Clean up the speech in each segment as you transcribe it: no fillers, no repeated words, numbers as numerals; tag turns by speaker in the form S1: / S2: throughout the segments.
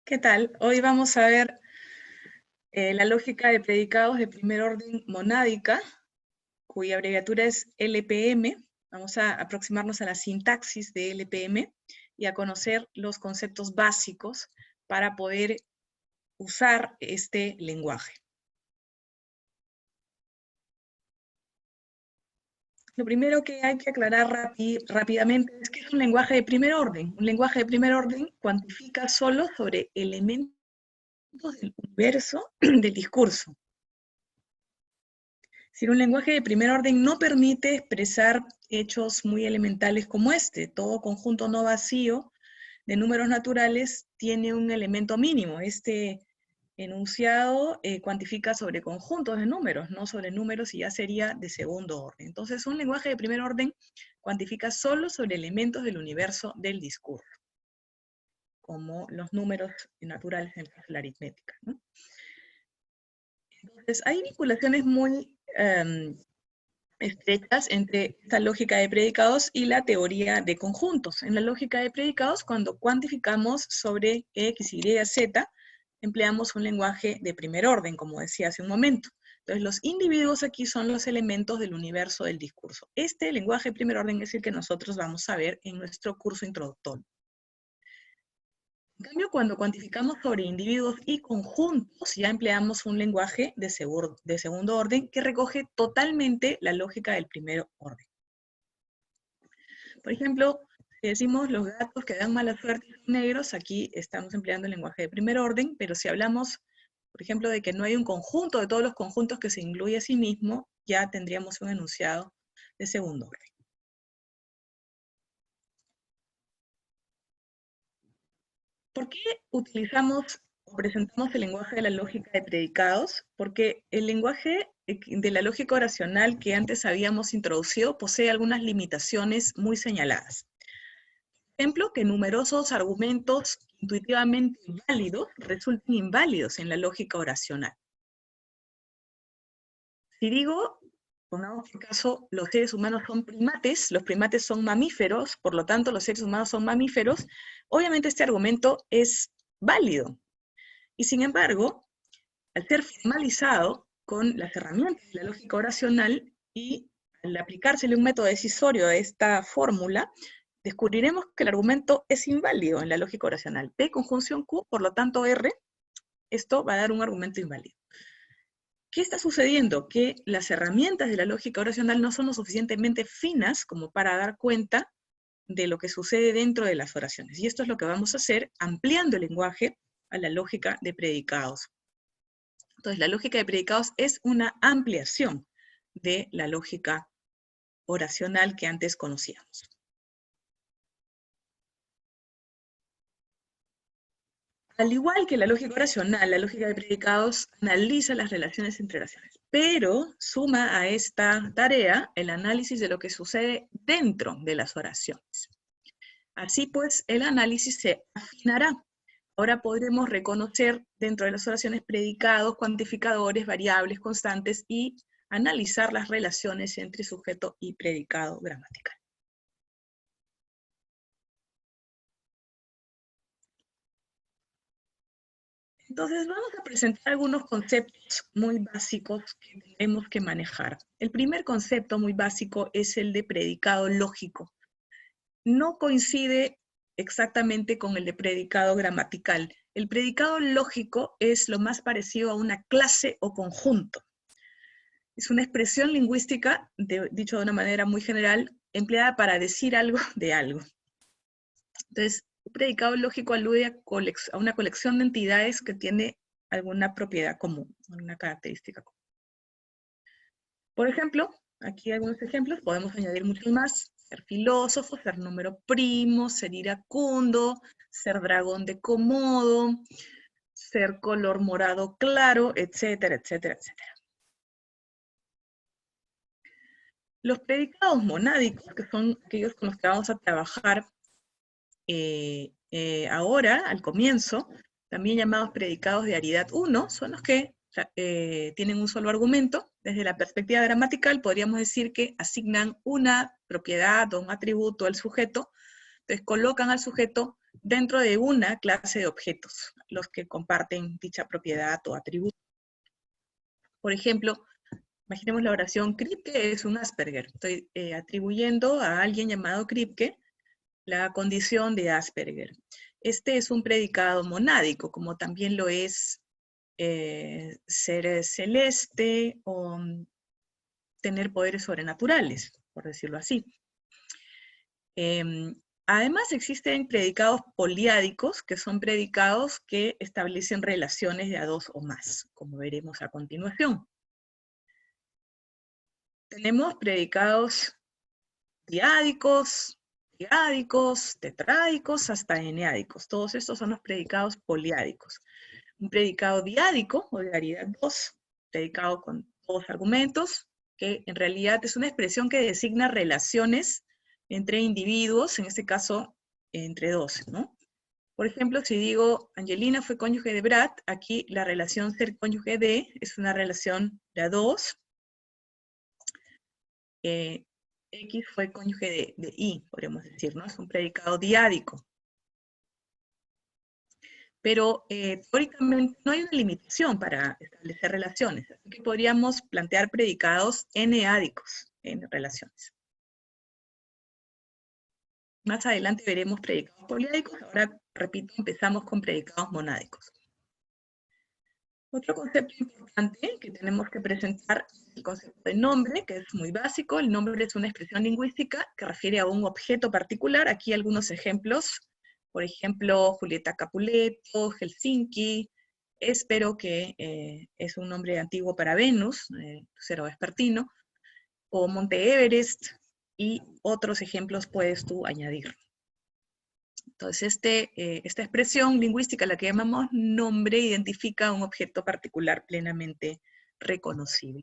S1: ¿Qué tal? Hoy vamos a ver la lógica de predicados de primer orden monádica, cuya abreviatura es LPM. Vamos a aproximarnos a la sintaxis de LPM y a conocer los conceptos básicos para poder usar este lenguaje. Lo primero que hay que aclarar rápidamente es que es un lenguaje de primer orden. Un lenguaje de primer orden cuantifica solo sobre elementos del universo del discurso. Si un lenguaje de primer orden no permite expresar hechos muy elementales como este, todo conjunto no vacío de números naturales tiene un elemento mínimo. Este enunciado cuantifica sobre conjuntos de números, no sobre números, y ya sería de segundo orden. Entonces, un lenguaje de primer orden cuantifica solo sobre elementos del universo del discurso, como los números naturales en la aritmética, ¿no? Entonces, hay vinculaciones muy estrechas entre esta lógica de predicados y la teoría de conjuntos. En la lógica de predicados, cuando cuantificamos sobre X, Y, Z, empleamos un lenguaje de primer orden, como decía hace un momento. Entonces, los individuos aquí son los elementos del universo del discurso. Este lenguaje de primer orden es el que nosotros vamos a ver en nuestro curso introductorio. En cambio, cuando cuantificamos sobre individuos y conjuntos, ya empleamos un lenguaje de segundo orden que recoge totalmente la lógica del primer orden. Por ejemplo, si decimos los gatos que dan mala suerte son negros, aquí estamos empleando el lenguaje de primer orden, pero si hablamos, por ejemplo, de que no hay un conjunto de todos los conjuntos que se incluye a sí mismo, ya tendríamos un enunciado de segundo orden. ¿Por qué utilizamos o presentamos el lenguaje de la lógica de predicados? Porque el lenguaje de la lógica oracional que antes habíamos introducido posee algunas limitaciones muy señaladas. Por ejemplo, que numerosos argumentos intuitivamente válidos resulten inválidos en la lógica oracional. Si digo, pongamos por caso, los seres humanos son primates, los primates son mamíferos, por lo tanto los seres humanos son mamíferos, obviamente este argumento es válido. Y sin embargo, al ser formalizado con las herramientas de la lógica oracional y al aplicársele un método decisorio a esta fórmula, descubriremos que el argumento es inválido en la lógica oracional. P conjunción Q, por lo tanto R, esto va a dar un argumento inválido. ¿Qué está sucediendo? Que las herramientas de la lógica oracional no son lo suficientemente finas como para dar cuenta de lo que sucede dentro de las oraciones. Y esto es lo que vamos a hacer ampliando el lenguaje a la lógica de predicados. Entonces, la lógica de predicados es una ampliación de la lógica oracional que antes conocíamos. Al igual que la lógica oracional, la lógica de predicados analiza las relaciones entre oraciones, pero suma a esta tarea el análisis de lo que sucede dentro de las oraciones. Así pues, el análisis se afinará. Ahora podremos reconocer dentro de las oraciones predicados, cuantificadores, variables, constantes y analizar las relaciones entre sujeto y predicado gramatical. Entonces vamos a presentar algunos conceptos muy básicos que tenemos que manejar. El primer concepto muy básico es el de predicado lógico. No coincide exactamente con el de predicado gramatical. El predicado lógico es lo más parecido a una clase o conjunto. Es una expresión lingüística, dicho de una manera muy general, empleada para decir algo de algo. Entonces, un predicado lógico alude a una colección de entidades que tiene alguna propiedad común, alguna característica común. Por ejemplo, aquí algunos ejemplos, podemos añadir muchos más: ser filósofo, ser número primo, ser iracundo, ser dragón de Komodo, ser color morado claro, etcétera, etcétera, etcétera. Los predicados monádicos, que son aquellos con los que vamos a trabajar ahora, al comienzo, también llamados predicados de aridad 1, son los que tienen un solo argumento. Desde la perspectiva gramatical podríamos decir que asignan una propiedad o un atributo al sujeto, entonces colocan al sujeto dentro de una clase de objetos, los que comparten dicha propiedad o atributo. Por ejemplo, imaginemos la oración Kripke es un Asperger. Estoy atribuyendo a alguien llamado Kripke la condición de Asperger. Este es un predicado monádico, como también lo es ser celeste o tener poderes sobrenaturales, por decirlo así. Además existen predicados poliádicos, que son predicados que establecen relaciones de a dos o más, como veremos a continuación. Tenemos predicados diádicos, triádicos, tetráicos, hasta eneádicos. Todos estos son los predicados poliádicos. Un predicado diádico, o de variedad 2, predicado con dos argumentos, que en realidad es una expresión que designa relaciones entre individuos, en este caso, entre dos, ¿no? Por ejemplo, si digo, Angelina fue cónyuge de Brad, aquí la relación ser cónyuge de es una relación de a dos. X fue cónyuge de Y, podríamos decir, ¿no? Es un predicado diádico. Pero teóricamente no hay una limitación para establecer relaciones, así que podríamos plantear predicados eneádicos en relaciones. Más adelante veremos predicados poliádicos, ahora, repito, empezamos con predicados monádicos. Otro concepto importante que tenemos que presentar es el concepto de nombre, que es muy básico. El nombre es una expresión lingüística que refiere a un objeto particular. Aquí algunos ejemplos. Por ejemplo, Julieta Capuleto, Helsinki, Espero, que es un nombre antiguo para Venus, cero vespertino, o Monte Everest, y otros ejemplos puedes tú añadir. Entonces, esta expresión lingüística, la que llamamos nombre, identifica un objeto particular plenamente reconocible.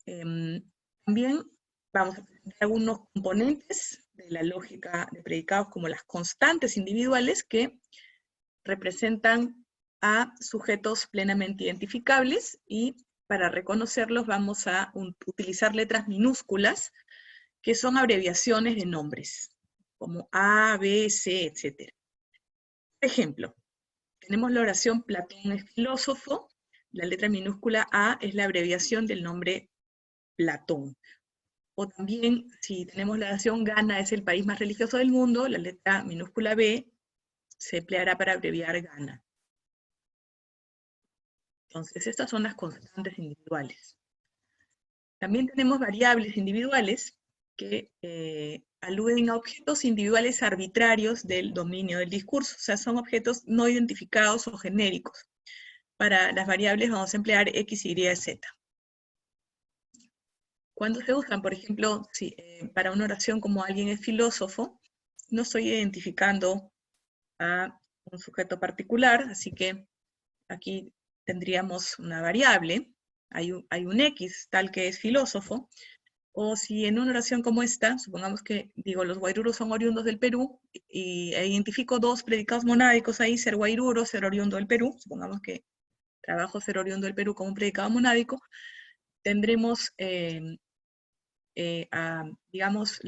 S1: También vamos a presentar algunos componentes de la lógica de predicados, como las constantes individuales, que representan a sujetos plenamente identificables, y para reconocerlos vamos a utilizar letras minúsculas, que son abreviaciones de nombres, como A, B, C, etc. Por ejemplo, tenemos la oración Platón es filósofo. La letra minúscula A es la abreviación del nombre Platón. O también, si tenemos la oración Ghana es el país más religioso del mundo, la letra minúscula B se empleará para abreviar Ghana. Entonces, estas son las constantes individuales. También tenemos variables individuales que aluden a objetos individuales arbitrarios del dominio del discurso. O sea, son objetos no identificados o genéricos. Para las variables vamos a emplear X, Y, Z. Cuando se usan, por ejemplo, para una oración como alguien es filósofo, no estoy identificando a un sujeto particular, así que aquí tendríamos una variable, hay un X tal que es filósofo. O si en una oración como esta, supongamos que digo los guairuros son oriundos del Perú, e identifico dos predicados monádicos ahí, ser guairuro, ser oriundo del Perú, supongamos que trabajo ser oriundo del Perú como un predicado monádico, tendremos, digamos,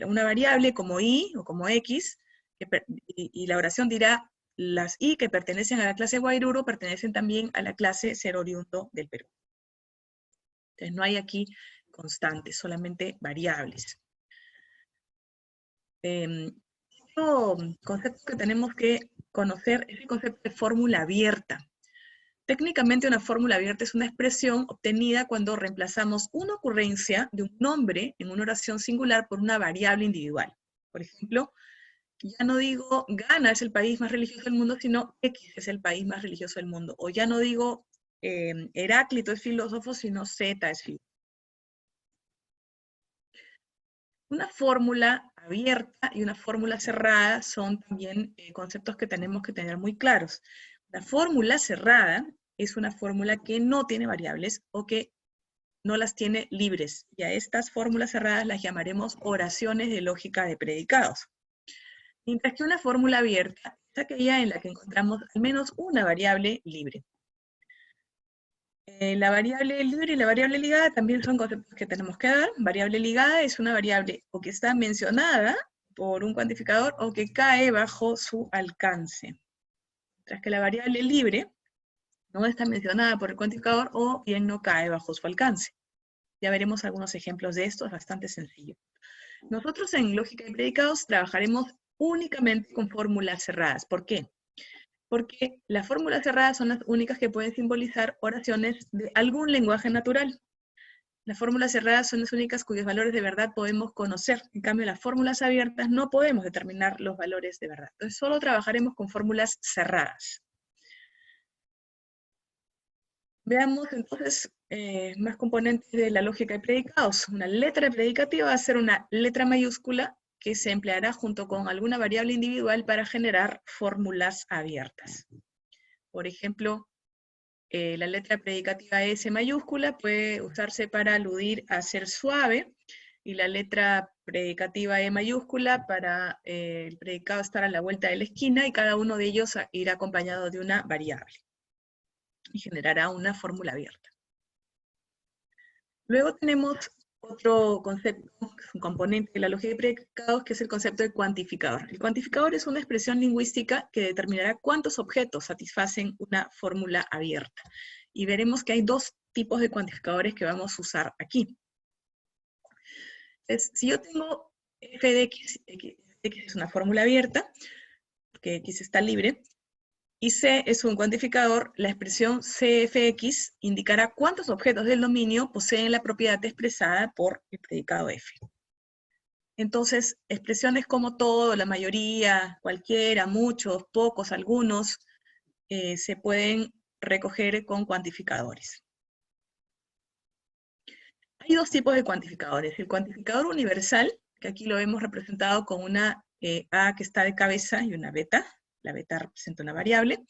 S1: una variable como Y o como X, y la oración dirá, las Y que pertenecen a la clase guairuro pertenecen también a la clase ser oriundo del Perú. Entonces no hay aquí constantes, solamente variables. Otro concepto que tenemos que conocer es el concepto de fórmula abierta. Técnicamente una fórmula abierta es una expresión obtenida cuando reemplazamos una ocurrencia de un nombre en una oración singular por una variable individual. Por ejemplo, ya no digo Ghana es el país más religioso del mundo, sino X es el país más religioso del mundo. O ya no digo Heráclito es filósofo, sino Z es filósofo. Una fórmula abierta y una fórmula cerrada son también conceptos que tenemos que tener muy claros. La fórmula cerrada es una fórmula que no tiene variables o que no las tiene libres, y a estas fórmulas cerradas las llamaremos oraciones de lógica de predicados. Mientras que una fórmula abierta es aquella en la que encontramos al menos una variable libre. La variable libre y la variable ligada también son conceptos que tenemos que dar. Variable ligada es una variable o que está mencionada por un cuantificador o que cae bajo su alcance. Mientras que la variable libre no está mencionada por el cuantificador o bien no cae bajo su alcance. Ya veremos algunos ejemplos de esto, es bastante sencillo. Nosotros en lógica de predicados trabajaremos únicamente con fórmulas cerradas. ¿Por qué? Porque las fórmulas cerradas son las únicas que pueden simbolizar oraciones de algún lenguaje natural. Las fórmulas cerradas son las únicas cuyos valores de verdad podemos conocer. En cambio, las fórmulas abiertas no podemos determinar los valores de verdad. Entonces, solo trabajaremos con fórmulas cerradas. Veamos entonces más componentes de la lógica de predicados. Una letra predicativa va a ser una letra mayúscula que se empleará junto con alguna variable individual para generar fórmulas abiertas. Por ejemplo, la letra predicativa S mayúscula puede usarse para aludir a ser suave, y la letra predicativa E mayúscula para el predicado estar a la vuelta de la esquina, y cada uno de ellos irá acompañado de una variable y generará una fórmula abierta. Luego tenemos otro concepto, un componente de la lógica de predicados, que es el concepto de cuantificador. El cuantificador es una expresión lingüística que determinará cuántos objetos satisfacen una fórmula abierta. Y veremos que hay dos tipos de cuantificadores que vamos a usar aquí. Si yo tengo f de x, x es una fórmula abierta, porque x está libre, y C es un cuantificador, la expresión CFX indicará cuántos objetos del dominio poseen la propiedad expresada por el predicado F. Entonces, expresiones como todo, la mayoría, cualquiera, muchos, pocos, algunos, se pueden recoger con cuantificadores. Hay dos tipos de cuantificadores. El cuantificador universal, que aquí lo hemos representado con una A que está de cabeza y una beta. La beta representa una variable.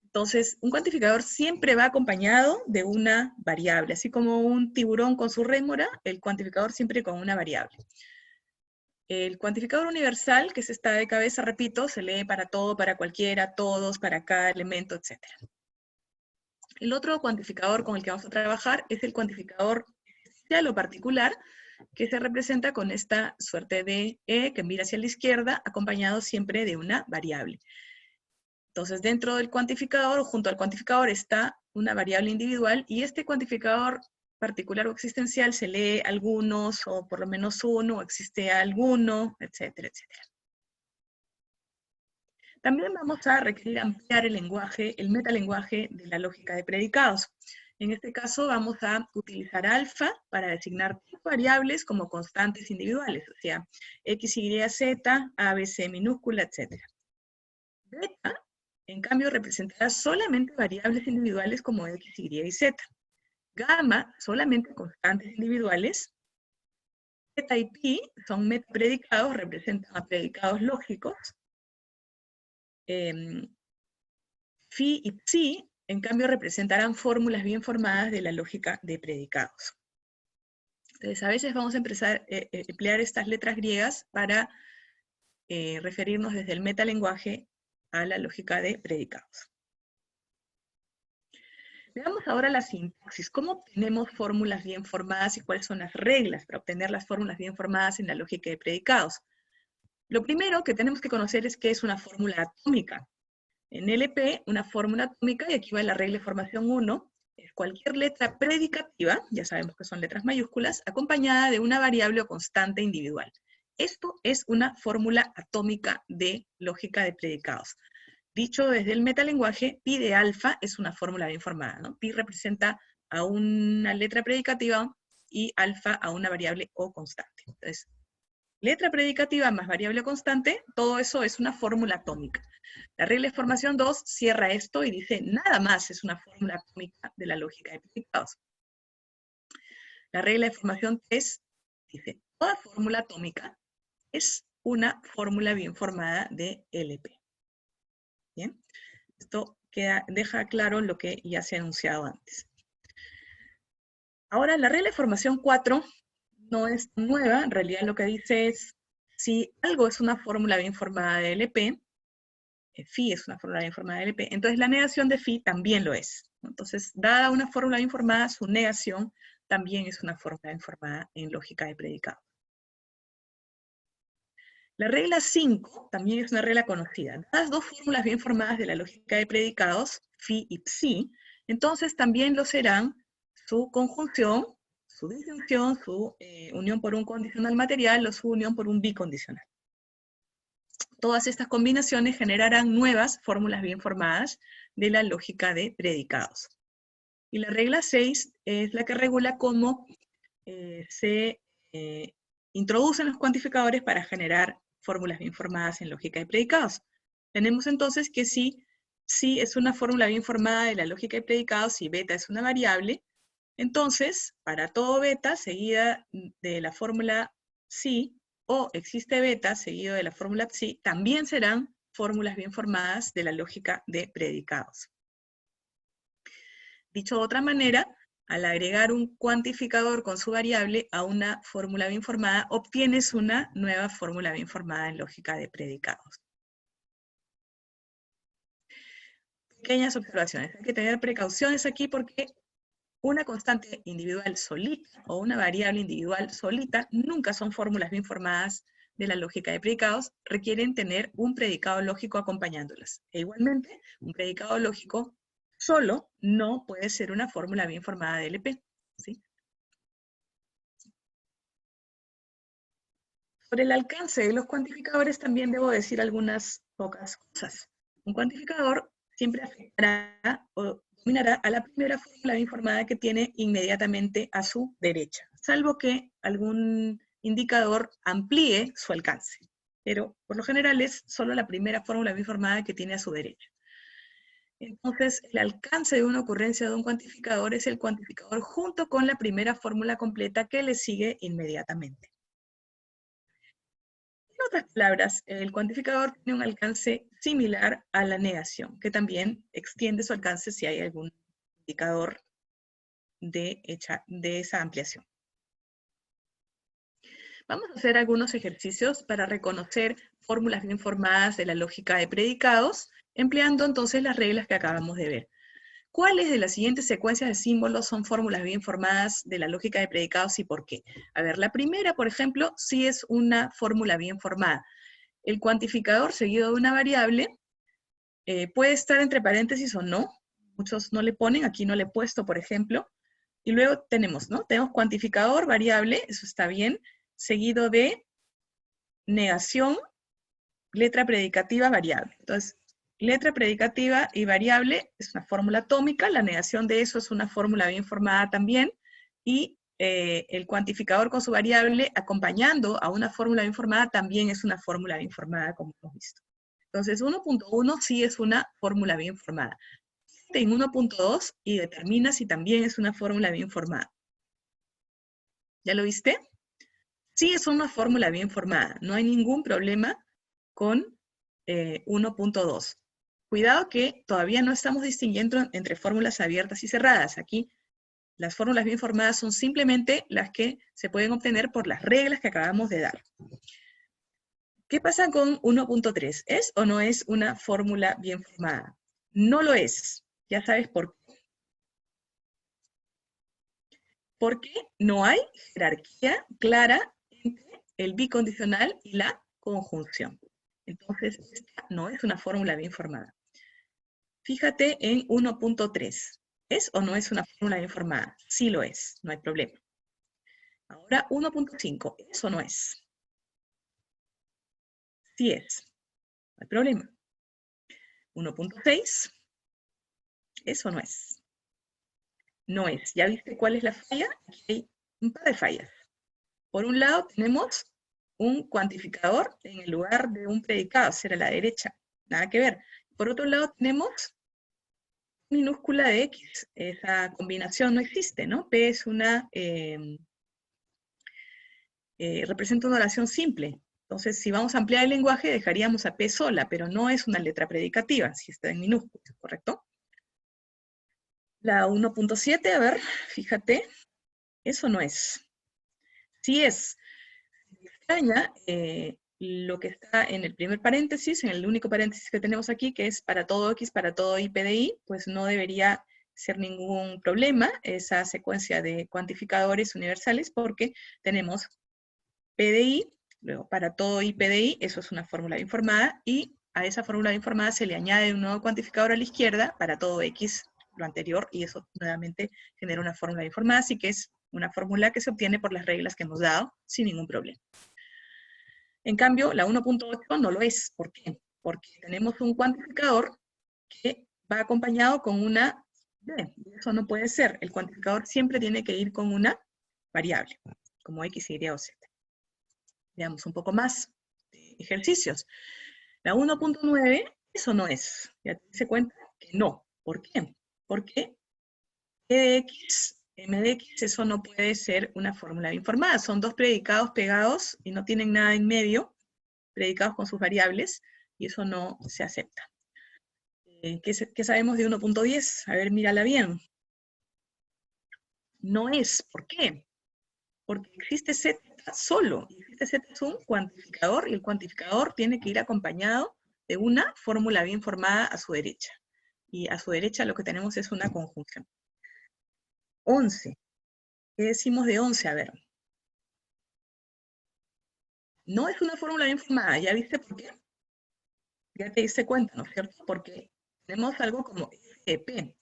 S1: Entonces, un cuantificador siempre va acompañado de una variable. Así como un tiburón con su rémora, el cuantificador siempre con una variable. El cuantificador universal, que es esta de cabeza, repito, se lee para todo, para cualquiera, todos, para cada elemento, etc. El otro cuantificador con el que vamos a trabajar es el cuantificador especial o particular, que se representa con esta suerte de E que mira hacia la izquierda, acompañado siempre de una variable. Entonces, dentro del cuantificador, o junto al cuantificador, está una variable individual, y este cuantificador particular o existencial se lee algunos, o por lo menos uno, o existe alguno, etcétera, etcétera. También vamos a requerir ampliar el lenguaje, el metalenguaje de la lógica de predicados. En este caso vamos a utilizar alfa para designar variables como constantes individuales, o sea, x, y, z, a, b, c minúscula, etc. Beta, en cambio, representará solamente variables individuales como x, y y z. Gamma, solamente constantes individuales. Zeta y pi son metapredicados, representan a predicados lógicos. Phi y psi, en cambio, representarán fórmulas bien formadas de la lógica de predicados. Entonces, a veces vamos a emplear estas letras griegas para referirnos desde el metalenguaje a la lógica de predicados. Veamos ahora la sintaxis. ¿Cómo obtenemos fórmulas bien formadas y cuáles son las reglas para obtener las fórmulas bien formadas en la lógica de predicados? Lo primero que tenemos que conocer es qué es una fórmula atómica. En LP, una fórmula atómica, y aquí va la regla de formación 1, es cualquier letra predicativa, ya sabemos que son letras mayúsculas, acompañada de una variable o constante individual. Esto es una fórmula atómica de lógica de predicados. Dicho desde el metalenguaje, pi de alfa es una fórmula bien formada, ¿no? Pi representa a una letra predicativa y alfa a una variable o constante. Entonces, letra predicativa más variable o constante, todo eso es una fórmula atómica. La regla de formación 2 cierra esto y dice, nada más es una fórmula atómica de la lógica de predicados. La regla de formación 3 dice, toda fórmula atómica es una fórmula bien formada de LP. ¿Bien? Esto deja claro lo que ya se ha anunciado antes. Ahora, la regla de formación 4 no es nueva, en realidad lo que dice es, si algo es una fórmula bien formada de LP, phi es una fórmula bien formada de LP, entonces la negación de phi también lo es. Entonces, dada una fórmula bien formada, su negación también es una fórmula bien formada en lógica de predicado. La regla 5 también es una regla conocida. Dadas dos fórmulas bien formadas de la lógica de predicados, phi y psi, entonces también lo serán su conjunción, su disyunción, su unión por un condicional material o su unión por un bicondicional. Todas estas combinaciones generarán nuevas fórmulas bien formadas de la lógica de predicados. Y la regla 6 es la que regula cómo se introducen los cuantificadores para generar fórmulas bien formadas en lógica de predicados. Tenemos entonces que si es una fórmula bien formada de la lógica de predicados y beta es una variable, entonces para todo beta seguida de la fórmula psi o existe beta seguido de la fórmula psi, también serán fórmulas bien formadas de la lógica de predicados. Dicho de otra manera, al agregar un cuantificador con su variable a una fórmula bien formada, obtienes una nueva fórmula bien formada en lógica de predicados. Pequeñas observaciones. Hay que tener precauciones aquí porque una constante individual solita o una variable individual solita nunca son fórmulas bien formadas de la lógica de predicados, requieren tener un predicado lógico acompañándolas. E igualmente, un predicado lógico solo no puede ser una fórmula bien formada de LP. ¿Sí? Sobre el alcance de los cuantificadores también debo decir algunas pocas cosas. Un cuantificador siempre afectará o dominará a la primera fórmula bien formada que tiene inmediatamente a su derecha, salvo que algún indicador amplíe su alcance. Pero por lo general es solo la primera fórmula bien formada que tiene a su derecha. Entonces, el alcance de una ocurrencia de un cuantificador es el cuantificador junto con la primera fórmula completa que le sigue inmediatamente. En otras palabras, el cuantificador tiene un alcance similar a la negación, que también extiende su alcance si hay algún indicador de esa ampliación. Vamos a hacer algunos ejercicios para reconocer fórmulas bien formadas de la lógica de predicados, empleando entonces las reglas que acabamos de ver. ¿Cuáles de las siguientes secuencias de símbolos son fórmulas bien formadas de la lógica de predicados y por qué? A ver, la primera, por ejemplo, sí es una fórmula bien formada. El cuantificador seguido de una variable puede estar entre paréntesis o no. Muchos no le ponen, aquí no le he puesto, por ejemplo. Y luego tenemos, ¿no? Tenemos cuantificador, variable, eso está bien, seguido de negación, letra predicativa, variable. Entonces, letra predicativa y variable es una fórmula atómica, la negación de eso es una fórmula bien formada también, y el cuantificador con su variable acompañando a una fórmula bien formada también es una fórmula bien formada, como hemos visto. Entonces, 1.1 sí es una fórmula bien formada. En 1.2 y determina si también es una fórmula bien formada. ¿Ya lo viste? Sí es una fórmula bien formada, no hay ningún problema con 1.2. Cuidado que todavía no estamos distinguiendo entre fórmulas abiertas y cerradas. Aquí las fórmulas bien formadas son simplemente las que se pueden obtener por las reglas que acabamos de dar. ¿Qué pasa con 1.3? ¿Es o no es una fórmula bien formada? No lo es. Ya sabes por qué. Porque no hay jerarquía clara entre el bicondicional y la conjunción. Entonces, esta no es una fórmula bien formada. Fíjate en 1.3. ¿Es o no es una fórmula bien formada? Sí lo es, no hay problema. Ahora 1.5. ¿Es o no es? Sí es, no hay problema. 1.6. ¿Es o no es? No es. ¿Ya viste cuál es la falla? Aquí hay un par de fallas. Por un lado tenemos un cuantificador en el lugar de un predicado, será a la derecha. Nada que ver. Por otro lado tenemos minúscula de X. Esa combinación no existe, ¿no? P es una, representa una oración simple. Entonces, si vamos a ampliar el lenguaje, dejaríamos a P sola, pero no es una letra predicativa, si está en minúsculas, ¿correcto? La 1.7, a ver, fíjate, eso no es. Sí es. Extraña, lo que está en el primer paréntesis, en el único paréntesis que tenemos aquí, que es para todo X, para todo Y, PDI, pues no debería ser ningún problema esa secuencia de cuantificadores universales porque tenemos PDI, Luego, para todo I, P de I, eso es una fórmula informada, y a esa fórmula informada se le añade un nuevo cuantificador a la izquierda para todo X, lo anterior, y eso nuevamente genera una fórmula informada, así que es una fórmula que se obtiene por las reglas que hemos dado sin ningún problema. En cambio, la 1.8 no lo es. ¿Por qué? Porque tenemos un cuantificador que va acompañado con una B. Eso no puede ser. El cuantificador siempre tiene que ir con una variable, como X, Y o Z. Veamos un poco más de ejercicios. La 1.9, eso no es. Ya te das cuenta que no. ¿Por qué? Porque E de X, M de X, eso no puede ser una fórmula informada. Son dos predicados pegados y no tienen nada en medio, predicados con sus variables, y eso no se acepta. ¿Qué sabemos de 1.10? A ver, mírala bien. No es. ¿Por qué? Porque existe Z solo, y existe Z es un cuantificador, y el cuantificador tiene que ir acompañado de una fórmula bien formada a su derecha. Y a su derecha lo que tenemos es una conjunción. 11. ¿Qué decimos de 11? A ver. No es una fórmula bien formada, ¿ya viste por qué? Ya te diste cuenta, ¿no es cierto? Porque tenemos algo como F de P,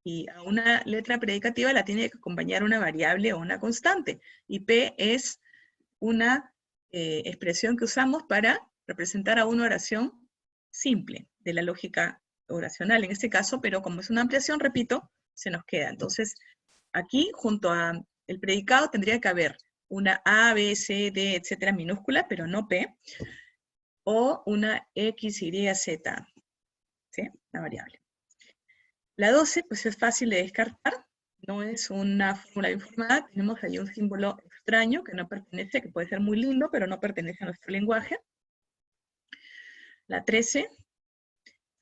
S1: y a una letra predicativa la tiene que acompañar una variable o una constante, y P es una expresión que usamos para representar a una oración simple, de la lógica oracional en este caso, pero como es una ampliación, repito, se nos queda. Entonces, aquí, junto a el predicado, tendría que haber una A, B, C, D, etcétera, minúscula, pero no P, o una X, Y, Z, ¿sí? La variable. La 12, pues es fácil de descartar, no es una fórmula informada, tenemos ahí un símbolo extraño que no pertenece, que puede ser muy lindo, pero no pertenece a nuestro lenguaje. La 13,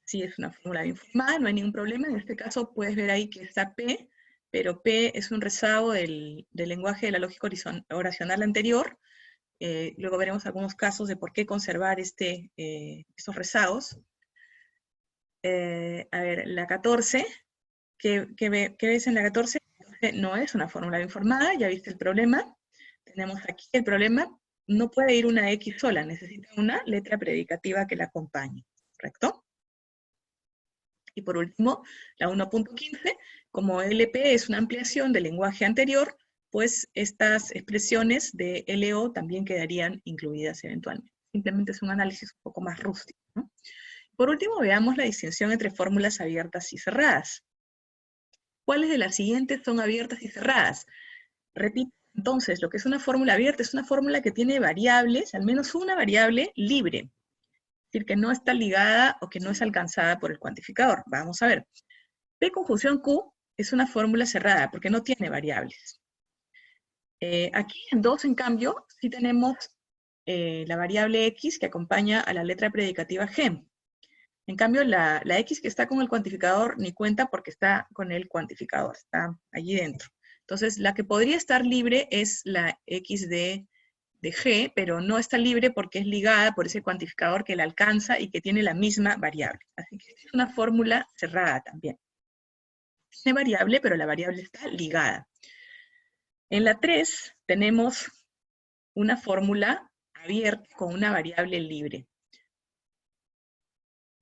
S1: sí es una fórmula informada, no hay ningún problema, en este caso puedes ver ahí que está P, pero P es un rezago del lenguaje de la lógica oracional anterior. Luego veremos algunos casos de por qué conservar estos rezagos. A ver, la 14, ¿qué ves en la 14? No es una fórmula informada, ya viste el problema. Tenemos aquí el problema, no puede ir una X sola, necesita una letra predicativa que la acompañe, ¿correcto? Y por último, la 1.15, como LP es una ampliación del lenguaje anterior, pues estas expresiones de LO también quedarían incluidas eventualmente. Simplemente es un análisis un poco más rústico, ¿no? Por último, veamos la distinción entre fórmulas abiertas y cerradas. ¿Cuáles de las siguientes son abiertas y cerradas? Repito, entonces, lo que es una fórmula abierta es una fórmula que tiene variables, al menos una variable libre. Es decir, que no está ligada o que no es alcanzada por el cuantificador. Vamos a ver. P conjunción Q es una fórmula cerrada porque no tiene variables. Aquí en 2, en cambio, sí tenemos la variable X que acompaña a la letra predicativa G. En cambio, la X que está con el cuantificador ni cuenta porque está con el cuantificador, está allí dentro. Entonces, la que podría estar libre es la X de G, pero no está libre porque es ligada por ese cuantificador que la alcanza y que tiene la misma variable. Así que es una fórmula cerrada también. Tiene variable, pero la variable está ligada. En la 3 tenemos una fórmula abierta con una variable libre.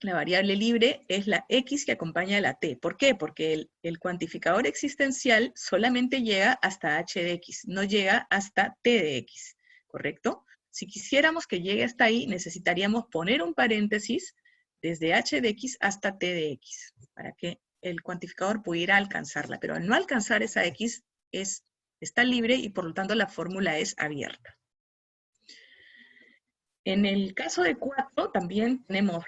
S1: La variable libre es la X que acompaña a la T. ¿Por qué? Porque el cuantificador existencial solamente llega hasta H de X, no llega hasta T de X, ¿correcto? Si quisiéramos que llegue hasta ahí, necesitaríamos poner un paréntesis desde H de X hasta T de X, para que el cuantificador pudiera alcanzarla. Pero al no alcanzar esa X, está libre y por lo tanto la fórmula es abierta. En el caso de 4 también tenemos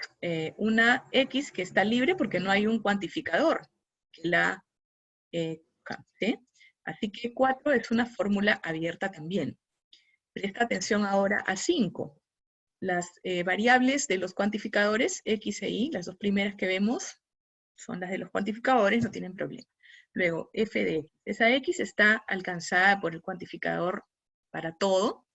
S1: una X que está libre porque no hay un cuantificador que la capte. Así que 4 es una fórmula abierta también. Presta atención ahora a 5. Las variables de los cuantificadores, X e Y, las dos primeras que vemos, son las de los cuantificadores, no tienen problema. Luego, F de X. Esa X está alcanzada por el cuantificador para todo.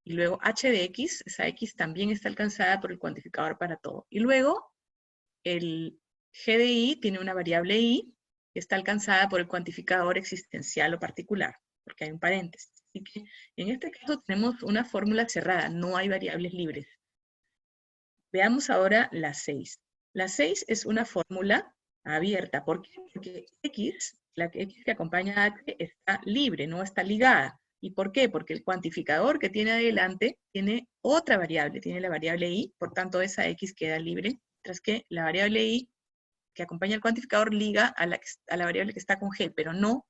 S1: Y luego H de X, esa X también está alcanzada por el cuantificador para todo. Y luego el G de Y tiene una variable Y que está alcanzada por el cuantificador existencial o particular, porque hay un paréntesis. Así que en este caso tenemos una fórmula cerrada, no hay variables libres. Veamos ahora la 6. La 6 es una fórmula abierta. ¿Por qué? Porque la X que acompaña a H está libre, no está ligada. ¿Y por qué? Porque el cuantificador que tiene adelante tiene otra variable, tiene la variable Y, por tanto esa X queda libre, mientras que la variable Y que acompaña al cuantificador liga a la variable que está con G, pero no,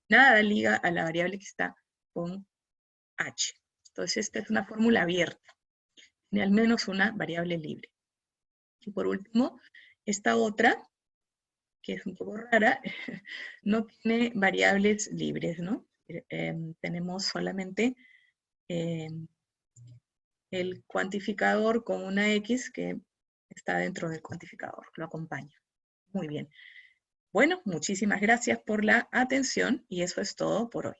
S1: nada liga a la variable que está con H. Entonces esta es una fórmula abierta, tiene al menos una variable libre. Y por último, esta otra, que es un poco rara, no tiene variables libres, ¿no? Tenemos solamente el cuantificador con una X que está dentro del cuantificador, lo acompaña. Muy bien. Bueno, muchísimas gracias por la atención y eso es todo por hoy.